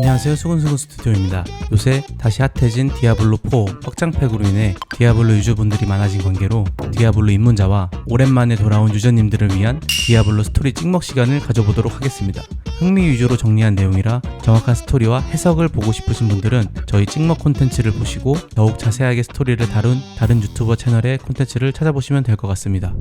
안녕하세요, 수근수근 스튜디오입니다. 요새 다시 핫해진 디아블로4 확장팩으로 인해 디아블로 유저분들이 많아진 관계로 디아블로 입문자와 오랜만에 돌아온 유저님들을 위한 디아블로 스토리 찍먹 시간을 가져보도록 하겠습니다. 흥미 위주로 정리한 내용이라 정확한 스토리와 해석을 보고 싶으신 분들은 저희 찍먹 콘텐츠를 보시고 더욱 자세하게 스토리를 다룬 다른 유튜버 채널의 콘텐츠를 찾아보시면 될 것 같습니다.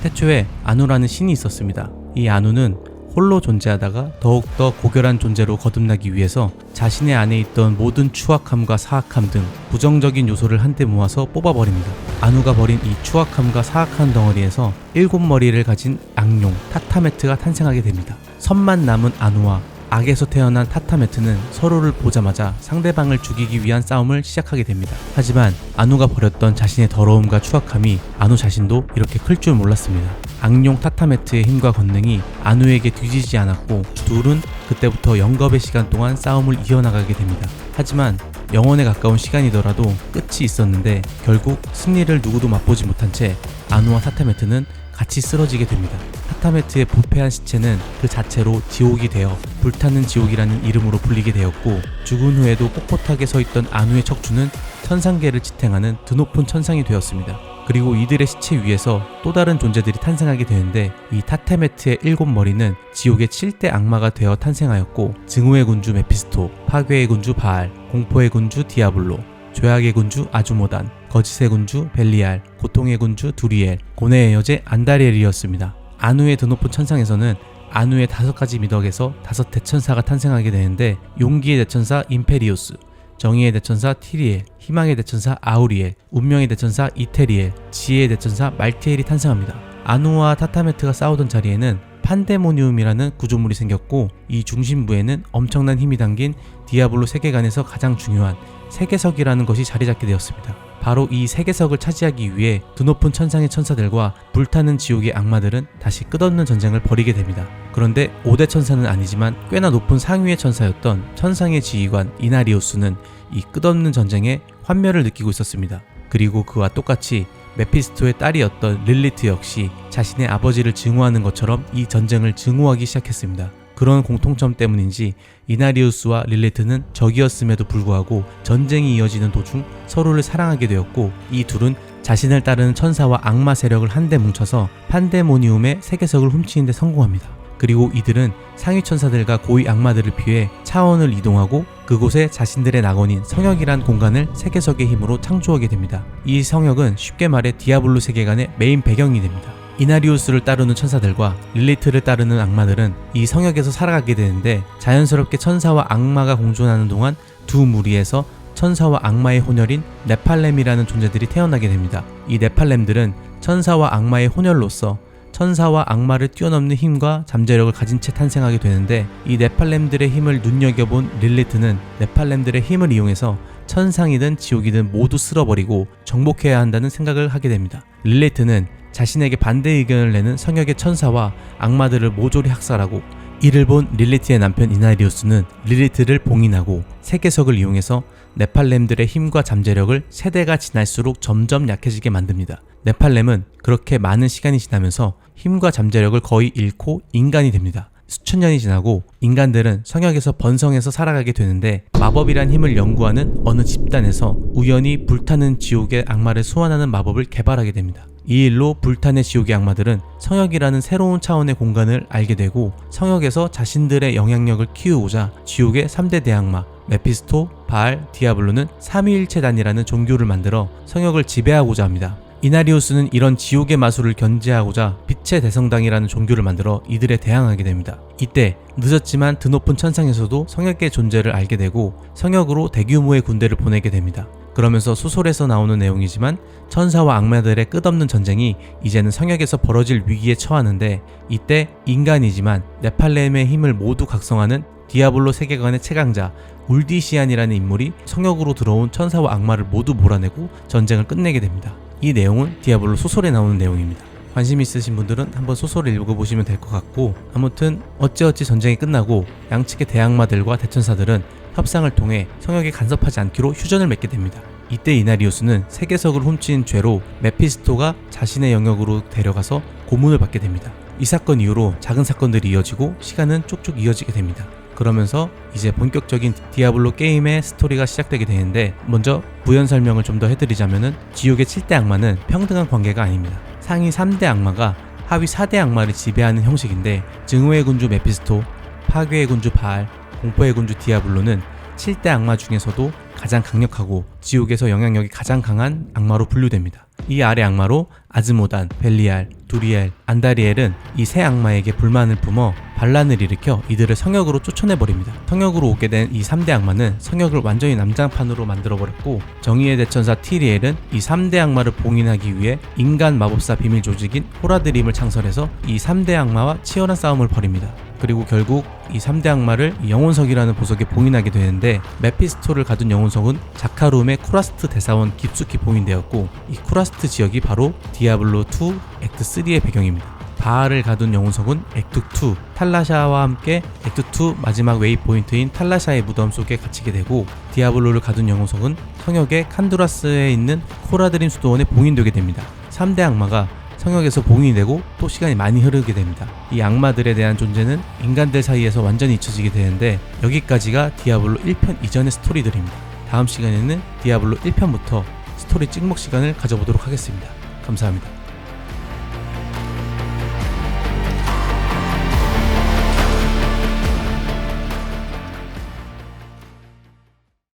태초에 아누라는 신이 있었습니다. 이 아누는 홀로 존재하다가 더욱더 고결한 존재로 거듭나기 위해서 자신의 안에 있던 모든 추악함과 사악함 등 부정적인 요소를 한데 모아서 뽑아버립니다. 아누가 버린 이 추악함과 사악한 덩어리에서 7머리를 가진 악룡 타타메트가 탄생하게 됩니다. 선만 남은 아누와 악에서 태어난 타타메트는 서로를 보자마자 상대방을 죽이기 위한 싸움을 시작하게 됩니다. 하지만 아누가 버렸던 자신의 더러움과 추악함이 아누 자신도 이렇게 클 줄 몰랐습니다. 악룡 타타메트의 힘과 권능이 아누에게 뒤지지 않았고 둘은 그때부터 영겁의 시간 동안 싸움을 이어나가게 됩니다. 하지만 영원에 가까운 시간이더라도 끝이 있었는데 결국 승리를 누구도 맛보지 못한 채 아누와 타타메트는 같이 쓰러지게 됩니다. 타타메트의 부패한 시체는 그 자체로 지옥이 되어 불타는 지옥이라는 이름으로 불리게 되었고, 죽은 후에도 꼿꼿하게 서있던 아누의 척추는 천상계를 지탱하는 드높은 천상이 되었습니다. 그리고 이들의 시체 위에서 또 다른 존재들이 탄생하게 되는데, 이 타타메트의 7머리는 지옥의 7대 악마가 되어 탄생하였고, 증오의 군주 메피스토, 파괴의 군주 바알, 공포의 군주 디아블로, 죄악의 군주 아주모단, 거짓의 군주 벨리알, 고통의 군주 두리엘, 고뇌의 여제 안다리엘이었습니다. 아누의 드높은 천상에서는 아누의 5가지 미덕에서 5 대천사가 탄생하게 되는데, 용기의 대천사 임페리우스, 정의의 대천사 티리엘, 희망의 대천사 아우리엘, 운명의 대천사 이테리엘, 지혜의 대천사 말티엘이 탄생합니다. 아누와 타타메트가 싸우던 자리에는 판데모니움이라는 구조물이 생겼고, 이 중심부에는 엄청난 힘이 담긴 디아블로 세계관에서 가장 중요한 세계석이라는 것이 자리 잡게 되었습니다. 바로 이 세계석을 차지하기 위해 드높은 천상의 천사들과 불타는 지옥의 악마들은 다시 끝없는 전쟁을 벌이게 됩니다. 그런데 5대 천사는 아니지만 꽤나 높은 상위의 천사였던 천상의 지휘관 이나리우스는 이 끝없는 전쟁에 환멸을 느끼고 있었습니다. 그리고 그와 똑같이 메피스토의 딸이었던 릴리트 역시 자신의 아버지를 증오하는 것처럼 이 전쟁을 증오하기 시작했습니다. 그런 공통점 때문인지 이나리우스와 릴리트는 적이었음에도 불구하고 전쟁이 이어지는 도중 서로를 사랑하게 되었고, 이 둘은 자신을 따르는 천사와 악마 세력을 한데 뭉쳐서 판데모니움의 세계석을 훔치는 데 성공합니다. 그리고 이들은 상위 천사들과 고위 악마들을 피해 차원을 이동하고 그곳에 자신들의 낙원인 성역이란 공간을 세계석의 힘으로 창조하게 됩니다. 이 성역은 쉽게 말해 디아블로 세계관의 메인 배경이 됩니다. 이나리우스를 따르는 천사들과 릴리트를 따르는 악마들은 이 성역에서 살아가게 되는데, 자연스럽게 천사와 악마가 공존하는 동안 두 무리에서 천사와 악마의 혼혈인 네팔렘이라는 존재들이 태어나게 됩니다. 이 네팔렘들은 천사와 악마의 혼혈로서 천사와 악마를 뛰어넘는 힘과 잠재력을 가진 채 탄생하게 되는데, 이 네팔렘들의 힘을 눈여겨본 릴리트는 네팔렘들의 힘을 이용해서 천상이든 지옥이든 모두 쓸어버리고 정복해야 한다는 생각을 하게 됩니다. 릴리트는 자신에게 반대 의견을 내는 성역의 천사와 악마들을 모조리 학살하고, 이를 본 릴리트의 남편 이나리우스는 릴리트를 봉인하고 세계석을 이용해서 네팔렘들의 힘과 잠재력을 세대가 지날수록 점점 약해지게 만듭니다. 네팔렘은 그렇게 많은 시간이 지나면서 힘과 잠재력을 거의 잃고 인간이 됩니다. 수천 년이 지나고 인간들은 성역에서 번성해서 살아가게 되는데, 마법이란 힘을 연구하는 어느 집단에서 우연히 불타는 지옥의 악마를 소환하는 마법을 개발하게 됩니다. 이 일로 불탄의 지옥의 악마들은 성역이라는 새로운 차원의 공간을 알게 되고, 성역에서 자신들의 영향력을 키우고자 지옥의 3대 대악마 메피스토, 바알, 디아블로는 삼위일체단이라는 종교를 만들어 성역을 지배하고자 합니다. 이나리우스는 이런 지옥의 마술을 견제하고자 빛의 대성당이라는 종교를 만들어 이들에 대항하게 됩니다. 이때 늦었지만 드높은 천상에서도 성역의 존재를 알게 되고 성역으로 대규모의 군대를 보내게 됩니다. 그러면서 소설에서 나오는 내용이지만 천사와 악마들의 끝없는 전쟁이 이제는 성역에서 벌어질 위기에 처하는데, 이때 인간이지만 네팔렘의 힘을 모두 각성하는 디아블로 세계관의 최강자 울디시안이라는 인물이 성역으로 들어온 천사와 악마를 모두 몰아내고 전쟁을 끝내게 됩니다. 이 내용은 디아블로 소설에 나오는 내용입니다. 관심 있으신 분들은 한번 소설을 읽어보시면 될 것 같고, 아무튼 어찌어찌 전쟁이 끝나고 양측의 대악마들과 대천사들은 협상을 통해 성역에 간섭하지 않기로 휴전을 맺게 됩니다. 이때 이나리우스는 세계석을 훔친 죄로 메피스토가 자신의 영역으로 데려가서 고문을 받게 됩니다. 이 사건 이후로 작은 사건들이 이어지고 시간은 쭉쭉 이어지게 됩니다. 그러면서 이제 본격적인 디아블로 게임의 스토리가 시작되게 되는데, 먼저 부연 설명을 좀 더 해드리자면은 지옥의 7대 악마는 평등한 관계가 아닙니다. 상위 3대 악마가 하위 4대 악마를 지배하는 형식인데, 증오의 군주 메피스토, 파괴의 군주 바알, 공포의 군주 디아블로는 7대 악마 중에서도 가장 강력하고 지옥에서 영향력이 가장 강한 악마로 분류됩니다. 이 아래 악마로 아즈모단, 벨리알, 두리엘, 안다리엘은 이 세 악마에게 불만을 뿜어 반란을 일으켜 이들을 성역으로 쫓아내버립니다. 성역으로 오게 된 이 3대 악마는 성역을 완전히 난장판으로 만들어버렸고, 정의의 대천사 티리엘은 이 3대 악마를 봉인하기 위해 인간 마법사 비밀 조직인 호라드림을 창설해서 이 3대 악마와 치열한 싸움을 벌입니다. 그리고 결국 이 3대 악마를 영혼석이라는 보석에 봉인하게 되는데, 메피스토를 가둔 영혼석은 자카룸의 쿠라스트 대사원 깊숙이 봉인되었고, 이 쿠라스트 지역이 바로 디아블로2 액트 3의 배경입니다. 바알을 가둔 영혼석은 액트 2 탈라샤와 함께 액트 2 마지막 웨이 포인트인 탈라샤의 무덤 속에 갇히게 되고, 디아블로를 가둔 영혼석은 성역의 칸두라스에 있는 코라드림 수도원에 봉인되게 됩니다. 3대 악마가 성역에서 봉인이 되고 또 시간이 많이 흐르게 됩니다. 이 악마들에 대한 존재는 인간들 사이에서 완전히 잊혀지게 되는데, 여기까지가 디아블로 1편 이전의 스토리들입니다. 다음 시간에는 디아블로 1편부터 스토리 찍먹 시간을 가져보도록 하겠습니다. 감사합니다.